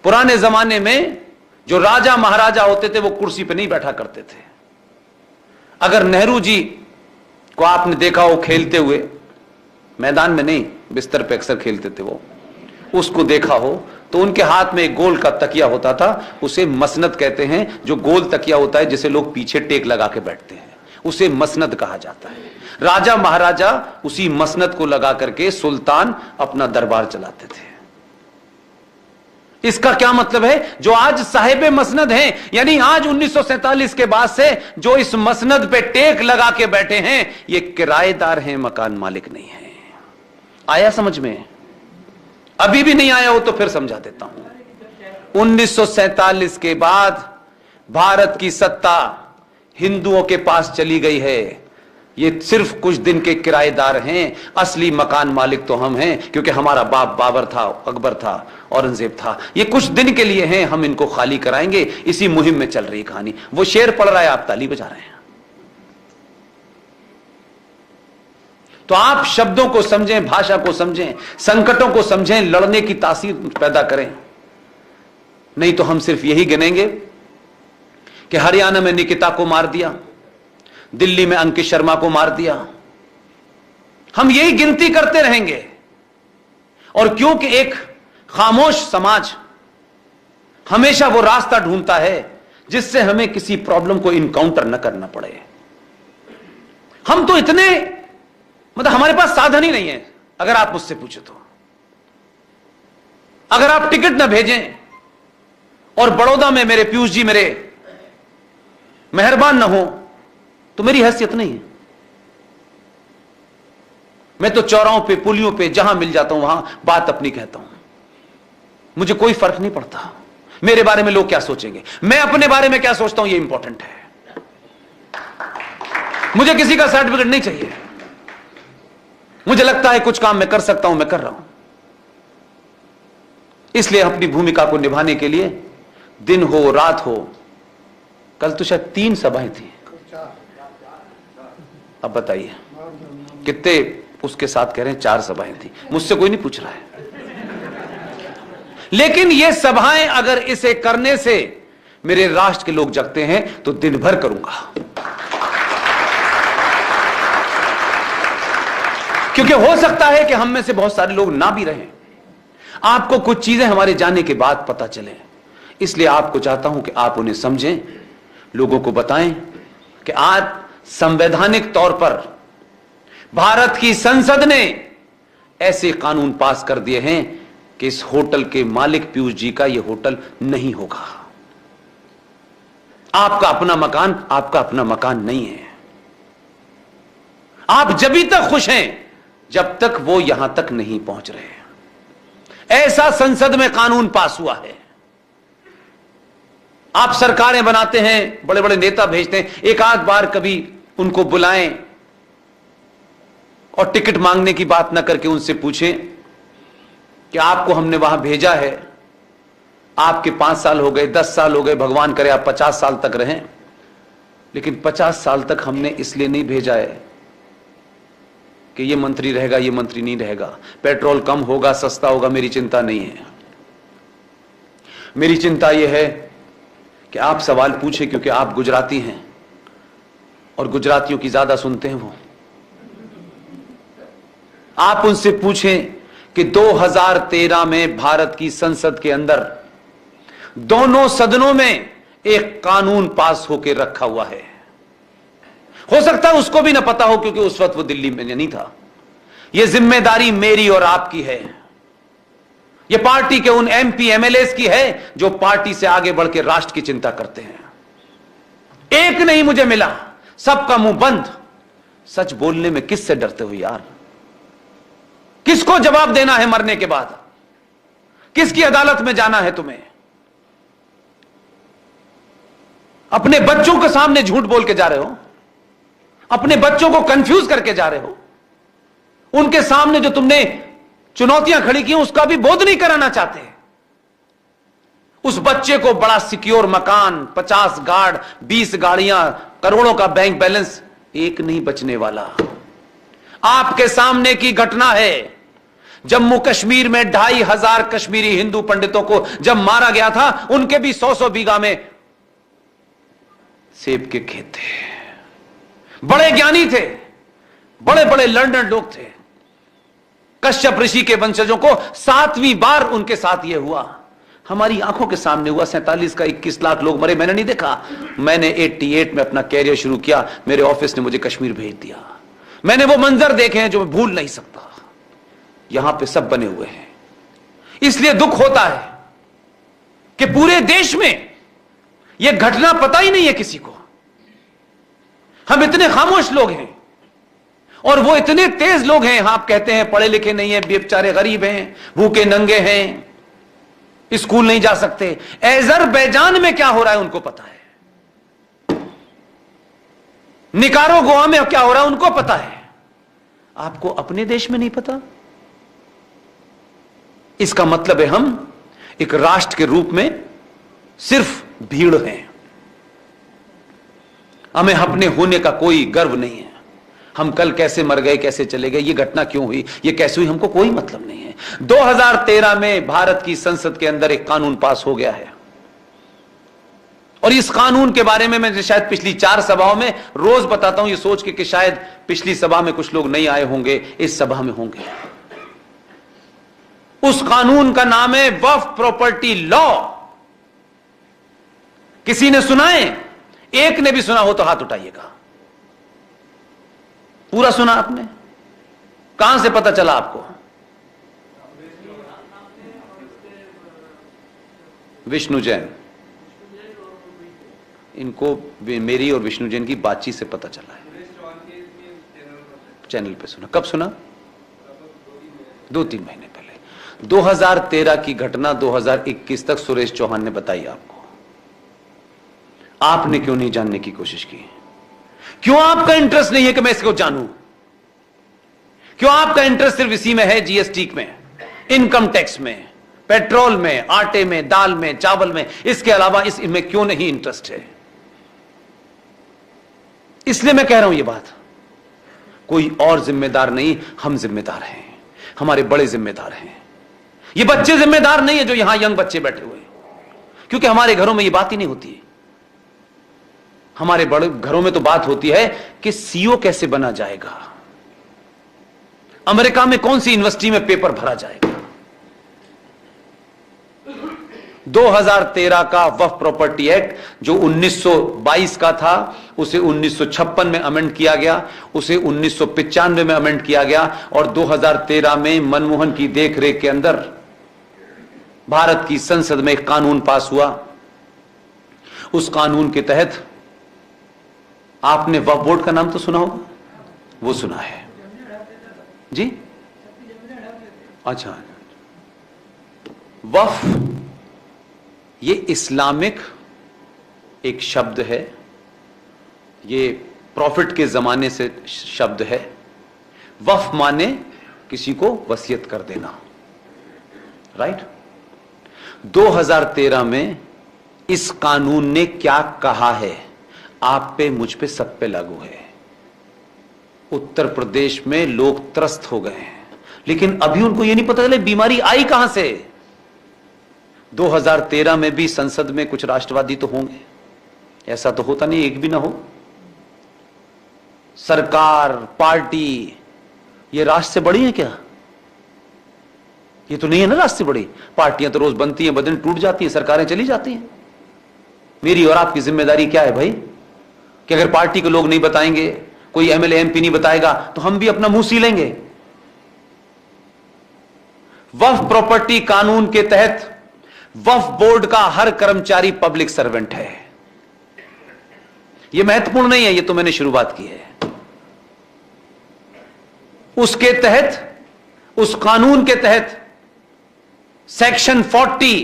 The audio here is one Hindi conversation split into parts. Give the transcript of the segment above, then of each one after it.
पुराने जमाने में जो राजा महाराजा होते थे वो कुर्सी पे नहीं बैठा करते थे। अगर नेहरू जी को आपने देखा हो खेलते हुए, मैदान में नहीं, बिस्तर पे अक्सर खेलते थे वो, उसको देखा हो तो उनके हाथ में एक गोल का तकिया होता था, उसे मसनद कहते हैं। जो गोल तकिया होता है जिसे लोग पीछे टेक लगा के बैठते हैं, उसे मसनद कहा जाता है। राजा महाराजा उसी मसनद को लगा करके सुल्तान अपना दरबार चलाते थे। इसका क्या मतलब है? जो आज साहिब मसनद हैं, यानी आज 1947 के बाद से जो इस मसनद पे टेक लगा के बैठे हैं, ये किराएदार हैं, मकान मालिक नहीं है। आया समझ में? अभी भी नहीं आया हो तो फिर समझा देता हूं। 1947 के बाद भारत की सत्ता हिंदुओं के पास चली गई है। ये सिर्फ कुछ दिन के किराएदार हैं, असली मकान मालिक तो हम हैं, क्योंकि हमारा बाप बाबर था, अकबर था, औरंगजेब था। ये कुछ दिन के लिए हैं, हम इनको खाली कराएंगे। इसी मुहिम में चल रही कहानी। वो शेर पढ़ रहा है, आप ताली बजा रहे हैं। तो आप शब्दों को समझें, भाषा को समझें, संकटों को समझें, लड़ने की तासीर पैदा करें। नहीं तो हम सिर्फ यही गिनेंगे कि हरियाणा में निकिता को मार दिया, दिल्ली में अंकित शर्मा को मार दिया। हम यही गिनती करते रहेंगे। और क्योंकि एक खामोश समाज हमेशा वो रास्ता ढूंढता है जिससे हमें किसी प्रॉब्लम को इनकाउंटर न करना पड़े। हम तो इतने, मतलब हमारे पास साधन ही नहीं है। अगर आप मुझसे पूछे तो, अगर आप टिकट न भेजें और बड़ौदा में मेरे पीयूष जी मेरे मेहरबान न हो तो मेरी हैसियत नहीं है। मैं तो चौराहों पे, पुलियों पे, जहां मिल जाता हूं वहां बात अपनी कहता हूं। मुझे कोई फर्क नहीं पड़ता मेरे बारे में लोग क्या सोचेंगे। मैं अपने बारे में क्या सोचता हूं ये इंपॉर्टेंट है। मुझे किसी का सर्टिफिकेट नहीं चाहिए। मुझे लगता है कुछ काम मैं कर सकता हूं, मैं कर रहा हूं। इसलिए अपनी भूमिका को निभाने के लिए दिन हो रात हो, कल तो शायद 3 सभाएं थी, अब बताइए कितने उसके साथ कह रहे हैं 4 सभाएं थी। मुझसे कोई नहीं पूछ रहा है। लेकिन ये सभाएं अगर इसे करने से मेरे राष्ट्र के लोग जगते हैं तो दिन भर करूंगा, क्योंकि हो सकता है कि हम में से बहुत सारे लोग ना भी रहें। आपको कुछ चीजें हमारे जाने के बाद पता चले, इसलिए आपको चाहता हूं कि आप उन्हें समझें, लोगों को बताएं कि आज संवैधानिक तौर पर भारत की संसद ने ऐसे कानून पास कर दिए हैं कि इस होटल के मालिक पीयूष जी का यह होटल नहीं होगा। आपका अपना मकान आपका अपना मकान नहीं है। आप जब तक खुश हैं जब तक वो यहां तक नहीं पहुंच रहे। ऐसा संसद में कानून पास हुआ है। आप सरकारें बनाते हैं, बड़े बड़े नेता भेजते हैं, एक आध बार कभी उनको बुलाएं और टिकट मांगने की बात ना करके उनसे पूछें कि आपको हमने वहां भेजा है, आपके 5 साल हो गए, 10 साल हो गए, भगवान करे आप 50 साल तक रहें, लेकिन 50 साल तक हमने इसलिए नहीं भेजा है कि ये मंत्री रहेगा, ये मंत्री नहीं रहेगा, पेट्रोल कम होगा, सस्ता होगा, मेरी चिंता नहीं है। मेरी चिंता यह है कि आप सवाल पूछे, क्योंकि आप गुजराती हैं और गुजरातियों की ज्यादा सुनते हैं वो। आप उनसे पूछें कि 2013 में भारत की संसद के अंदर दोनों सदनों में एक कानून पास होकर रखा हुआ है। हो सकता है उसको भी ना पता हो, क्योंकि उस वक्त वो दिल्ली में नहीं था। यह जिम्मेदारी मेरी और आपकी है। यह पार्टी के उन एमपी एमएलए की है जो पार्टी से आगे बढ़ के राष्ट्र की चिंता करते हैं। एक नहीं मुझे मिला, सबका मुंह बंद। सच बोलने में किससे डरते हो यार? किसको जवाब देना है मरने के बाद? किसकी अदालत में जाना है तुम्हें? अपने बच्चों के सामने झूठ बोल के जा रहे हो, अपने बच्चों को कंफ्यूज करके जा रहे हो। उनके सामने जो तुमने चुनौतियां खड़ी की उसका भी बोध नहीं कराना चाहते। उस बच्चे को बड़ा सिक्योर मकान, 50 गार्ड, 20 गाड़ियां, करोड़ों का बैंक बैलेंस, एक नहीं बचने वाला। आपके सामने की घटना है। जम्मू कश्मीर में 2500 कश्मीरी हिंदू पंडितों को जब मारा गया था, उनके भी 100-100 बीघा में सेब के खेत थे। बड़े ज्ञानी थे, बड़े बड़े लर्नर लोग थे। कश्यप ऋषि के वंशजों को 7वीं बार उनके साथ यह हुआ। हमारी आंखों के सामने हुआ। 47 का 21 लाख लोग मरे, मैंने नहीं देखा। मैंने 88 में अपना कैरियर शुरू किया, मेरे ऑफिस ने मुझे कश्मीर भेज दिया। मैंने वो मंजर देखे हैं जो मैं भूल नहीं सकता। यहां पे सब बने हुए हैं। इसलिए दुख होता है कि पूरे देश में यह घटना पता ही नहीं है किसी को। हम इतने खामोश लोग हैं और वो इतने तेज लोग हैं। आप कहते हैं पढ़े लिखे नहीं है, बेचारे गरीब हैं, भूखे नंगे हैं, स्कूल नहीं जा सकते। अजरबैजान में क्या हो रहा है उनको पता है। निकारागुआ में क्या हो रहा है उनको पता है। आपको अपने देश में नहीं पता। इसका मतलब है हम एक राष्ट्र के रूप में सिर्फ भीड़ हैं। हमें अपने होने का कोई गर्व नहीं है। हम कल कैसे मर गए, कैसे चले गए, ये घटना क्यों हुई, ये कैसे हुई, हमको कोई मतलब नहीं है। 2013 में भारत की संसद के अंदर एक कानून पास हो गया है और इस कानून के बारे में मैं शायद पिछली 4 सभाओं में रोज बताता हूं, ये सोच के कि शायद पिछली सभा में कुछ लोग नहीं आए होंगे, इस सभा में होंगे। उस कानून का नाम है वक्फ प्रॉपर्टी लॉ। किसी ने सुना है? एक ने भी सुना हो तो हाथ उठाइएगा। पूरा सुना आपने? कहां से पता चला आपको? विष्णु जैन, इनको मेरी और विष्णु जैन की बातचीत से पता चला है। चैनल पे सुना। कब सुना? 2-3 महीने पहले। 2013 की घटना 2021 तक सुरेश चौहान ने बताई आपको। आपने क्यों नहीं जानने की कोशिश की? क्यों आपका इंटरेस्ट नहीं है कि मैं इसको जानूं? क्यों आपका इंटरेस्ट सिर्फ इसी में है, जीएसटी में, इनकम टैक्स में, पेट्रोल में, आटे में, दाल में, चावल में? इसके अलावा इसमें क्यों नहीं इंटरेस्ट है? इसलिए मैं कह रहा हूं ये बात। कोई और जिम्मेदार नहीं, हम जिम्मेदार हैं। हमारे बड़े जिम्मेदार हैं। ये बच्चे जिम्मेदार नहीं है जो यहां यंग बच्चे बैठे हुए, क्योंकि हमारे घरों में ये बात ही नहीं होती है। हमारे बड़े घरों में तो बात होती है कि सीओ कैसे बना जाएगा, अमेरिका में कौन सी यूनिवर्सिटी में पेपर भरा जाएगा। 2013 का वक्फ प्रॉपर्टी एक्ट जो 1922 का था, उसे 1956 में अमेंड किया गया, उसे 1995 में अमेंड किया गया और 2013 में मनमोहन की देखरेख के अंदर भारत की संसद में एक कानून पास हुआ। उस कानून के तहत आपने वक्फ बोर्ड का नाम तो सुना होगा, वो सुना है जी? अच्छा, वक्फ ये इस्लामिक एक शब्द है, ये प्रॉफिट के जमाने से शब्द है। वक्फ माने किसी को वसीयत कर देना, राइट? 2013 में इस कानून ने क्या कहा है, आप पे, मुझ पे, सब पे लागू है। उत्तर प्रदेश में लोग त्रस्त हो गए हैं, लेकिन अभी उनको यह नहीं पता चले बीमारी आई कहां से। 2013 में भी संसद में कुछ राष्ट्रवादी तो होंगे, ऐसा तो होता नहीं एक भी ना हो। सरकार, पार्टी, ये राष्ट्र से बड़ी है क्या? ये तो नहीं है ना राष्ट्र से बड़ी। पार्टियां तो रोज बनती हैं, बदन टूट जाती हैं, सरकारें चली जाती हैं। मेरी और आपकी जिम्मेदारी क्या है भाई, कि अगर पार्टी के लोग नहीं बताएंगे, कोई एमएलए एमपी नहीं बताएगा, तो हम भी अपना मुंह सी लेंगे। वक्फ प्रॉपर्टी कानून के तहत वक्फ बोर्ड का हर कर्मचारी पब्लिक सर्वेंट है। यह महत्वपूर्ण नहीं है, यह तो मैंने शुरुआत की है। उसके तहत, उस कानून के तहत सेक्शन 40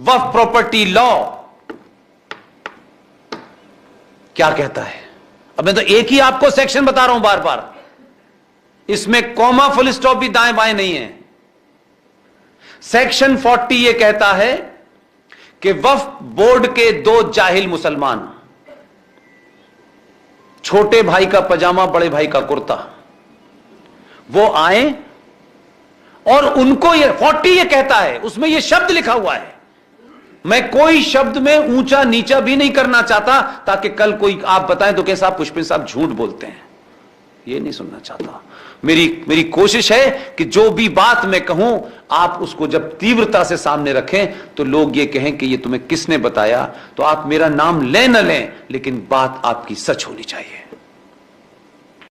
वक्फ प्रॉपर्टी लॉ क्या कहता है? अब मैं तो एक ही आपको सेक्शन बता रहा हूं बार बार, इसमें कॉमा फुल स्टॉप भी दाएं बाएं नहीं है। सेक्शन 40 यह कहता है कि वक्फ बोर्ड के 2 जाहिल मुसलमान, छोटे भाई का पजामा, बड़े भाई का कुर्ता, वो आए और उनको ये 40 ये कहता है, उसमें ये शब्द लिखा हुआ है। मैं कोई शब्द में ऊंचा नीचा भी नहीं करना चाहता, ताकि कल कोई आप बताएं तो कैसा पुष्पिन साहब झूठ बोलते हैं, ये नहीं सुनना चाहता। मेरी कोशिश है कि जो भी बात मैं कहूं, आप उसको जब तीव्रता से सामने रखें तो लोग ये कहें कि ये तुम्हें किसने बताया। तो आप मेरा नाम लें न लें, लेकिन बात आपकी सच होनी चाहिए।